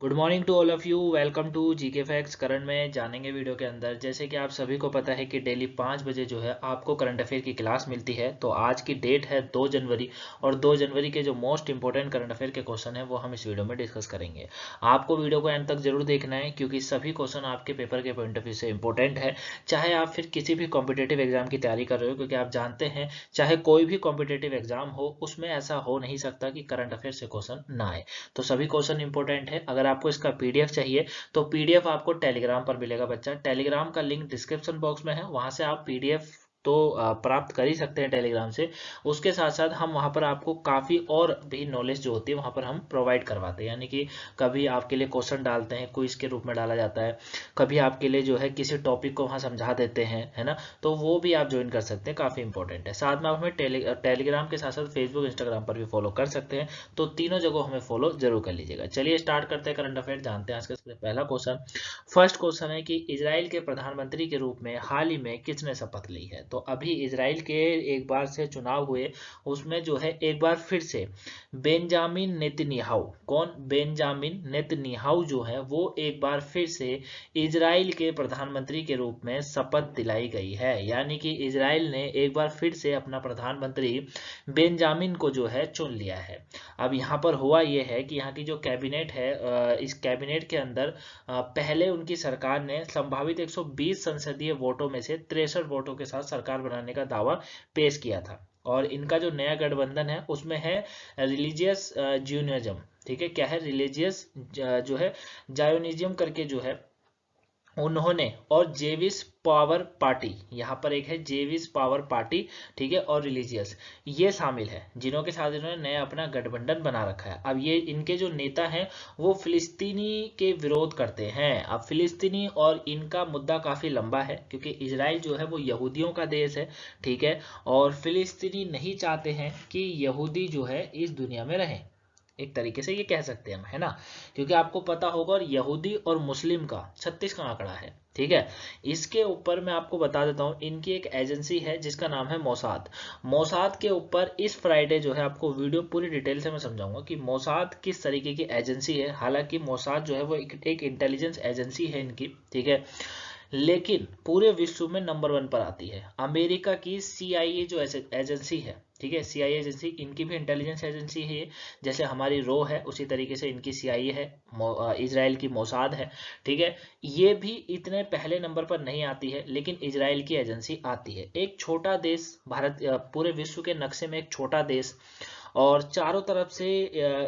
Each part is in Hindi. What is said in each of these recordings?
Good morning to all of you. Welcome to GK facts. Current में जानेंगे वीडियो के अंदर। जैसे कि आप सभी को पता है कि डेली 5 बजे जो है आपको करंट अफेयर की क्लास मिलती है। तो आज की डेट है 2 जनवरी और 2 जनवरी के जो मोस्ट इंपॉर्टेंट करंट अफेयर के क्वेश्चन है वो हम इस वीडियो में डिस्कस करेंगे। आपको वीडियो को एंड तक जरूर देखना है क्योंकि सभी क्वेश्चन आपके पेपर के पॉइंट ऑफ व्यू से इंपॉर्टेंट है। चाहे आप फिर किसी भी कॉम्पिटेटिव एग्जाम की तैयारी कर रहे हो, क्योंकि आप जानते हैं चाहे कोई भी कॉम्पिटेटिव एग्जाम हो उसमें ऐसा हो नहीं सकता कि करंट अफेयर से क्वेश्चन ना आए। तो सभी क्वेश्चन इंपॉर्टेंट है। अगर आपको इसका पीडीएफ चाहिए तो पीडीएफ आपको टेलीग्राम पर मिलेगा बच्चा। टेलीग्राम का लिंक डिस्क्रिप्शन बॉक्स में है, वहां से आप पीडीएफ तो प्राप्त कर ही सकते हैं टेलीग्राम से। उसके साथ साथ हम वहां पर आपको काफी और भी नॉलेज जो होती है वहां पर हम प्रोवाइड करवाते हैं। यानी कि कभी आपके लिए क्वेश्चन डालते हैं, क्विज के रूप में डाला जाता है, कभी आपके लिए जो है किसी टॉपिक को वहां समझा देते हैं, है ना। तो वो भी आप ज्वाइन कर सकते हैं, काफी इंपॉर्टेंट है। साथ में आप हमें टेलीग्राम के साथ साथ फेसबुक इंस्टाग्राम पर भी फॉलो कर सकते हैं। तो तीनों जगह हमें फॉलो जरूर कर लीजिएगा। चलिए स्टार्ट करते हैं करंट अफेयर, जानते हैं आज का सबसे पहला क्वेश्चन। फर्स्ट क्वेश्चन है कि इजराइल के प्रधानमंत्री के रूप में हाल ही में किसने शपथ ली है। तो अभी इजराइल के एक बार से चुनाव हुए, उसमें जो है एक बार फिर से बेंजामिन नेतन्याहू, कौन, बेंजामिन नेतन्याहू जो है वो एक बार फिर से इजराइल के प्रधानमंत्री के रूप में शपथ दिलाई गई है। यानी कि इजराइल ने एक बार फिर से अपना प्रधानमंत्री बेंजामिन को जो है चुन लिया है। अब यहाँ पर हुआ यह है कि यहाँ की जो कैबिनेट है, इस कैबिनेट के अंदर पहले उनकी सरकार ने संभावित 120 संसदीय वोटों में से 63 वोटों के साथ सरकार बनाने का दावा पेश किया था। और इनका जो नया गठबंधन है उसमें है रिलीजियस ज्यूनिज्म, ठीक है, क्या है, रिलीजियस जो है जायोनिज्म करके जो है उन्होंने, और जेविस पावर पार्टी, यहाँ पर एक है जेविस पावर पार्टी, ठीक है, और रिलीजियस, ये शामिल है जिन्हों के साथ इन्होंने नया अपना गठबंधन बना रखा है। अब ये इनके जो नेता हैं वो फिलिस्तीनी के विरोध करते हैं। अब फिलिस्तीनी और इनका मुद्दा काफी लंबा है क्योंकि इजराइल जो है वो यहूदियों का देश है, ठीक है, और फिलिस्तीनी नहीं चाहते हैं कि यहूदी जो है इस दुनिया में रहें। एक तरीके से ये कह सकते हैं हम, है ना, क्योंकि आपको पता होगा और यहूदी और मुस्लिम का 36 का आंकड़ा है, ठीक है। इसके ऊपर मैं आपको बता देता हूँ, इनकी एक एजेंसी है जिसका नाम है मोसाद। मोसाद के ऊपर इस फ्राइडे जो है आपको वीडियो पूरी डिटेल से मैं समझाऊंगा कि मोसाद किस तरीके की एजेंसी है। हालांकि मोसाद जो है वो एक इंटेलिजेंस एजेंसी है इनकी, ठीक है, लेकिन पूरे विश्व में नंबर 1 पर आती है। अमेरिका की सीआईए जो एजेंसी है, ठीक है, सीआईए एजेंसी, इनकी भी इंटेलिजेंस एजेंसी है ये। जैसे हमारी रो है उसी तरीके से इनकी सीआईए है, इजराइल की मोसाद है, ठीक है। ये भी इतने पहले नंबर पर नहीं आती है, लेकिन इजराइल की एजेंसी आती है। एक छोटा देश, भारत पूरे विश्व के नक्शे में एक छोटा देश, और चारों तरफ से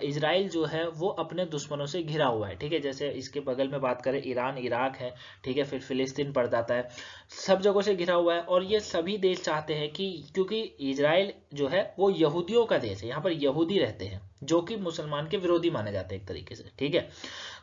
इजराइल जो है वो अपने दुश्मनों से घिरा हुआ है, ठीक है। जैसे इसके बगल में बात करें, ईरान, इराक है, ठीक है, फिर फिलिस्तीन पड़ जाता है, सब जगहों से घिरा हुआ है। और ये सभी देश चाहते हैं कि, क्योंकि इजराइल जो है वो यहूदियों का देश है, यहाँ पर यहूदी रहते हैं जो कि मुसलमान के विरोधी माने जाते हैं एक तरीके से, ठीक है।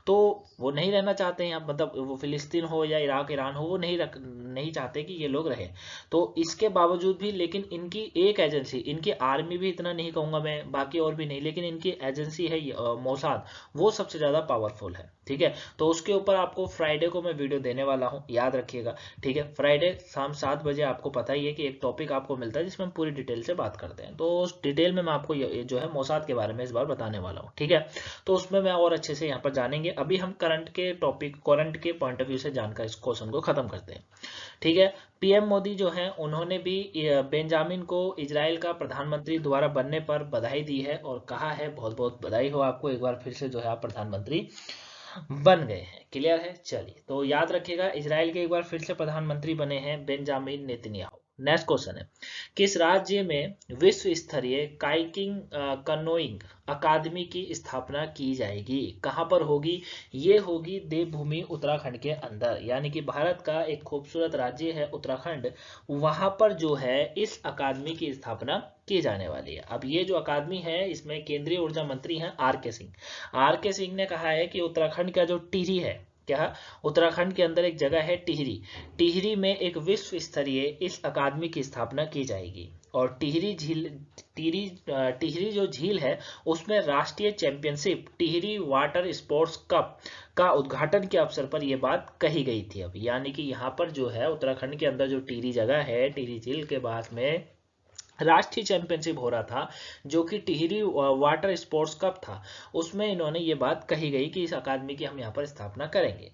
तो वो नहीं रहना चाहते हैं, मतलब वो फिलिस्तीन हो या इराक, ईरान हो, वो नहीं चाहते कि ये लोग रहें। तो इसके बावजूद भी, लेकिन इनकी एक एजेंसी, इनकी आर्मी भी इतना नहीं कहूंगा मैं, बाकी और भी नहीं, लेकिन इनकी एजेंसी है मोसाद, वो सबसे ज्यादा पावरफुल है, ठीक है। तो उसके ऊपर आपको फ्राइडे को मैं वीडियो देने वाला हूँ, याद रखिएगा, ठीक है। फ्राइडे शाम 7 बजे आपको पता ही है कि एक टॉपिक आपको मिलता है जिसमें हम पूरी डिटेल से बात करते हैं। तो उस डिटेल में मैं आपको ये जो है मोसाद के बारे में इस बार बताने वाला हूँ, ठीक है। तो उसमें मैं और अच्छे से यहाँ पर जानेंगे। अभी हम करंट के टॉपिक, करंट के पॉइंट ऑफ व्यू से जानकर इस क्वेश्चन को खत्म करते हैं, ठीक है। पीएम मोदी जो है उन्होंने भी बेंजामिन को इजराइल का प्रधानमंत्री दोबारा बनने पर बधाई दी है और कहा है बहुत बहुत बधाई हो आपको, एक बार फिर से जो है आप प्रधानमंत्री बन गए हैं। क्लियर है, चलिए तो याद रखिएगा इजराइल के एक बार फिर से प्रधानमंत्री बने हैं बेंजामिन नेतन्याहू। नेक्स्ट क्वेश्चन है, किस राज्य में विश्व स्तरीय काइकिंग कनोइंग अकादमी की स्थापना की जाएगी, कहां पर होगी, ये होगी देवभूमि उत्तराखंड के अंदर। यानी कि भारत का एक खूबसूरत राज्य है उत्तराखंड, वहां पर जो है इस अकादमी की स्थापना की जाने वाली है। अब ये जो अकादमी है इसमें केंद्रीय ऊर्जा मंत्री हैं आर के सिंह। आर के सिंह ने कहा है कि उत्तराखंड का जो टिहरी है, क्या, उत्तराखंड के अंदर एक जगह है टिहरी, टिहरी में एक विश्व स्तरीय इस अकादमी की स्थापना की जाएगी। और टिहरी झील, टिहरी जो झील है उसमें राष्ट्रीय championship Tehri water sports cup का उद्घाटन के अवसर पर यह बात कही गई थी। अब यानी कि यहाँ पर जो है उत्तराखंड के अंदर जो टिहरी जगह है, टिहरी झील के पास में राष्ट्रीय चैंपियनशिप हो रहा था, जो कि टिहरी वाटर स्पोर्ट्स कप था, उसमें इन्होंने ये बात कही गई कि इस अकादमी की हम यहाँ पर स्थापना करेंगे।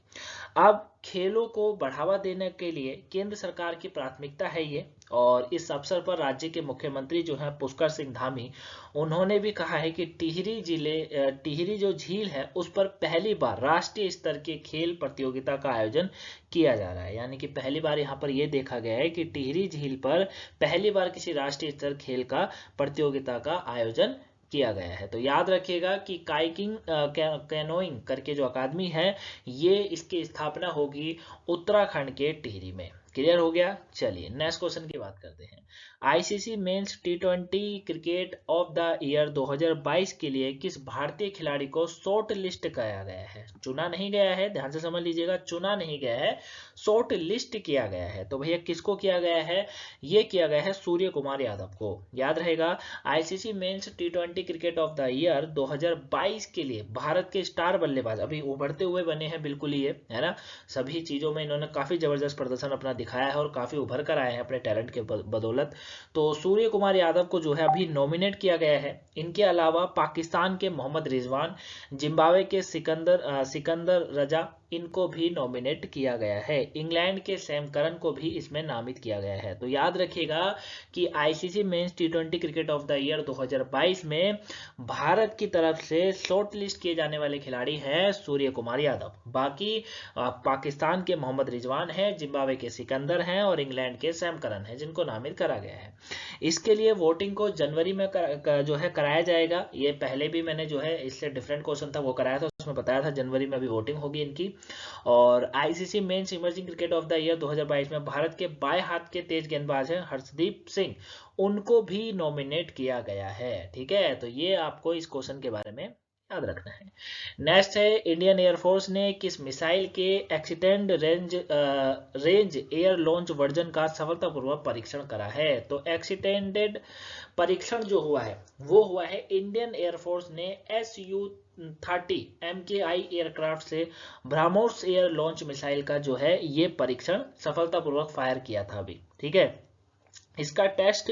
अब खेलों को बढ़ावा देने के लिए केंद्र सरकार की प्राथमिकता है ये, और इस अवसर पर राज्य के मुख्यमंत्री जो हैं पुष्कर सिंह धामी, उन्होंने भी कहा है कि टिहरी जो झील है उस पर पहली बार राष्ट्रीय स्तर के खेल प्रतियोगिता का आयोजन किया जा रहा है। यानी कि पहली बार यहाँ पर यह देखा गया है कि टिहरी झील पर पहली बार किसी राष्ट्रीय स्तर खेल का प्रतियोगिता का आयोजन किया गया है। तो याद रखिएगा कि काइकिंग कैनोइंग करके जो अकादमी है, ये इसकी स्थापना होगी उत्तराखंड के टिहरी में। क्लियर हो गया। चलिए नेक्स्ट क्वेश्चन की बात करते हैं। ICC men's T20 cricket of the year 2022 के लिए किस भारतीय खिलाड़ी को शॉर्ट लिस्ट किया गया है? चुना नहीं गया है, ध्यान से समझ लीजिएगा, चुना नहीं गया है, शॉर्ट लिस्ट किया गया है। तो भैया किसको किया गया है? ये किया गया है सूर्य कुमार यादव को। याद रहेगा, ICC men's T20 cricket of the year 2022 के लिए भारत के स्टार बल्लेबाज, अभी उभरते हुए बने हैं बिल्कुल ही, है ना, सभी चीजों में इन्होंने काफी जबरदस्त प्रदर्शन अपना दिखाया है और काफी उभर कर आए हैं अपने टैलेंट के बदौलत। तो सूर्य कुमार यादव को जो है अभी नॉमिनेट किया गया है। इनके अलावा पाकिस्तान के मोहम्मद रिजवान, जिम्बाब्वे के सिकंदर रजा, इनको भी नॉमिनेट किया गया है। इंग्लैंड के सैम करन को भी इसमें नामित किया गया है। तो याद रखिएगा कि ICC men's T20 cricket of the year 2022 में भारत की तरफ से शॉर्ट लिस्ट किए जाने वाले खिलाड़ी हैं सूर्य कुमार यादव। बाकी पाकिस्तान के मोहम्मद रिजवान है, जिम्बाब्वे के सिकंदर हैं और इंग्लैंड के सैम करन है, जिनको नामित करा गया है। इसके लिए वोटिंग को जनवरी में जो है कराया जाएगा। ये पहले भी मैंने जो है इससे डिफरेंट क्वेश्चन था वो कराया था, उसमें बताया था जनवरी में अभी वोटिंग होगी इनकी। और ICC men's emerging cricket of the year 2022 में भारत के बाएं हाथ के तेज गेंदबाज हैं हर्षदीप सिंह, उनको भी नॉमिनेट किया गया है। ठीक है, तो ये आपको इस क्वेश्चन के बारे में याद रखना है। नेक्स्ट है, इंडियन एयरफोर्स ने किस मिसाइल के extend range air launch version का सफलतापूर्वक परीक्षण करा है? तो एक्सटेंडेड परीक्षण जो हुआ है वो हुआ है इंडियन एयरफोर्स ने SU-30 MKI एयरक्राफ्ट से ब्रह्मोस एयर लॉन्च मिसाइल का जो है ये परीक्षण सफलतापूर्वक फायर किया था अभी। ठीक है, इसका टेस्ट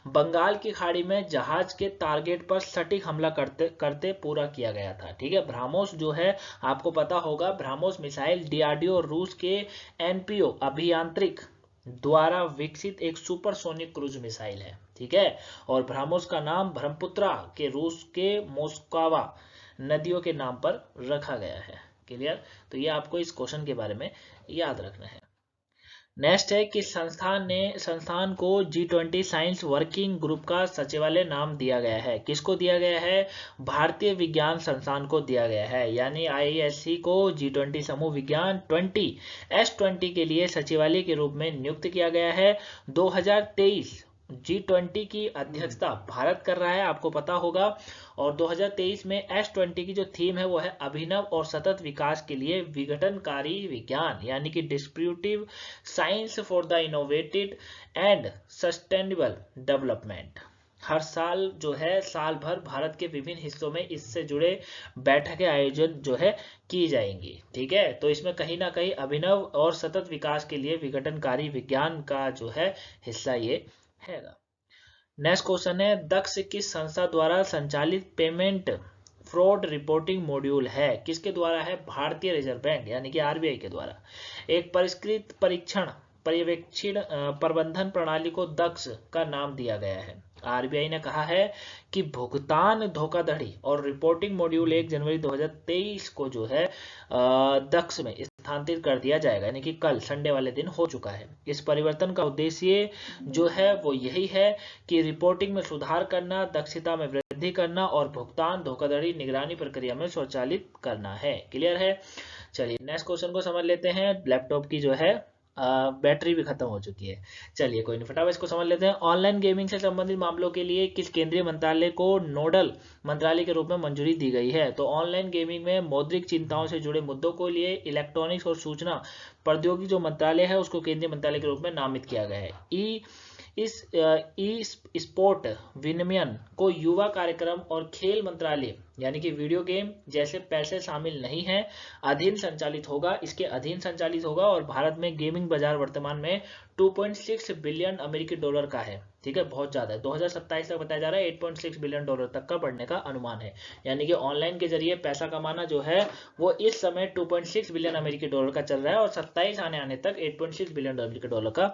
बंगाल की खाड़ी में जहाज के टारगेट पर सटीक हमला करते करते पूरा किया गया था। ठीक है, ब्रह्मोस जो है आपको पता होगा, ब्रह्मोस मिसाइल डीआरडीओ और रूस के एनपीओ अभियांत्रिक द्वारा विकसित एक सुपरसोनिक क्रूज मिसाइल है। ठीक है, और ब्रह्मोस का नाम ब्रह्मपुत्रा के रूस के मोस्कवा नदियों के नाम पर रखा गया है। क्लियर, तो ये आपको इस क्वेश्चन के बारे में याद रखना है। नेक्स्ट है कि संस्थान को G20 साइंस वर्किंग ग्रुप का सचिवालय नाम दिया गया है। किसको दिया गया है? भारतीय विज्ञान संस्थान को दिया गया है। यानी IISc को G20 समूह विज्ञान 20S20 के लिए सचिवालय के रूप में नियुक्त किया गया है। 2023 G20 की अध्यक्षता भारत कर रहा है, आपको पता होगा। और 2023 में S20 की जो थीम है वो है अभिनव और सतत विकास के लिए विघटनकारी विज्ञान, यानी कि distributive science for the innovative and sustainable development. हर साल जो है, साल भर भारत के विभिन्न हिस्सों में इससे जुड़े बैठकें आयोजन जो है की जाएंगी। ठीक है, तो इसमें कहीं ना कहीं अभिनव और सतत विकास के लिए विघटनकारी विज्ञान का जो है हिस्सा ये है। नेक्स्ट क्वेश्चन है, दक्ष किस संस्था द्वारा संचालित पेमेंट फ्रॉड रिपोर्टिंग मॉड्यूल है? किसके द्वारा है? भारतीय रिजर्व बैंक यानी कि आरबीआई के द्वारा। एक परिष्कृत परीक्षण पर्यवेक्षण प्रबंधन प्रणाली को दक्ष का नाम दिया गया है। आरबीआई ने कहा है कि भुगतान धोखाधड़ी और रिपोर्टिंग मॉड्यूल 1 जनवरी 2023 को जो है दक्ष में स्थानांतरित कर दिया जाएगा, यानी कि कल संडे वाले दिन हो चुका है। इस परिवर्तन का उद्देश्य जो है वो यही है कि रिपोर्टिंग में सुधार करना, दक्षता में वृद्धि करना और भुगतान धोखाधड़ी निगरानी प्रक्रिया में स्वचालित करना है। क्लियर है। चलिए नेक्स्ट क्वेश्चन को समझ लेते हैं। लैपटॉप की जो है बैटरी भी खत्म हो चुकी है। चलिए कोई नहीं, फटाफट इसको समझ लेते हैं। ऑनलाइन गेमिंग से संबंधित मामलों के लिए किस केंद्रीय मंत्रालय को नोडल मंत्रालय के रूप में मंजूरी दी गई है? तो ऑनलाइन गेमिंग में मौद्रिक चिंताओं से जुड़े मुद्दों को लिए इलेक्ट्रॉनिक्स और सूचना प्रौद्योगिकी जो मंत्रालय है उसको केंद्रीय मंत्रालय के रूप में नामित किया गया है। ई स्पोर्ट विनियमन को युवा कार्यक्रम और खेल मंत्रालय यानी कि वीडियो गेम जैसे पैसे शामिल नहीं है अधीन संचालित होगा, इसके अधीन संचालित होगा। और भारत में गेमिंग बाजार वर्तमान में 2.6 बिलियन अमेरिकी डॉलर का है। ठीक है, बहुत ज़्यादा है। 2027 तक बताया जा रहा है 8.6 बिलियन डॉलर तक का बढ़ने का अनुमान है। यानी कि ऑनलाइन के जरिए पैसा कमाना जो है वो इस समय 2.6 बिलियन अमेरिकी डॉलर का चल रहा है और 27 आने तक 8.6 बिलियन अमेरिकी डॉलर का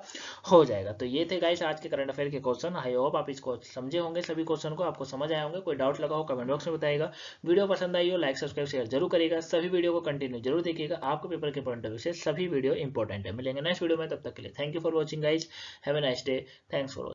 हो जाएगा। तो ये थे गाइस आज के करंट अफेयर के क्वेश्चन। आई होप आप इसको समझे होंगे, सभी क्वेश्चन को आपको समझ आए होंगे। कोई डाउट लगा हो कमेंट बॉक्स में बताइएगा। वीडियो पसंद आई हो लाइक सब्सक्राइब शेयर जरूर करिएगा। सभी वीडियो को कंटिन्यू जरूर देखिएगा। आपको पेपर के पॉइंट ऑफ व्यू से सभी वीडियो इंपॉर्टेंट है। मिलेंगे नेक्स्ट वीडियो में, तब तक के लिए thank you for watching guys. Have a nice day. Thanks for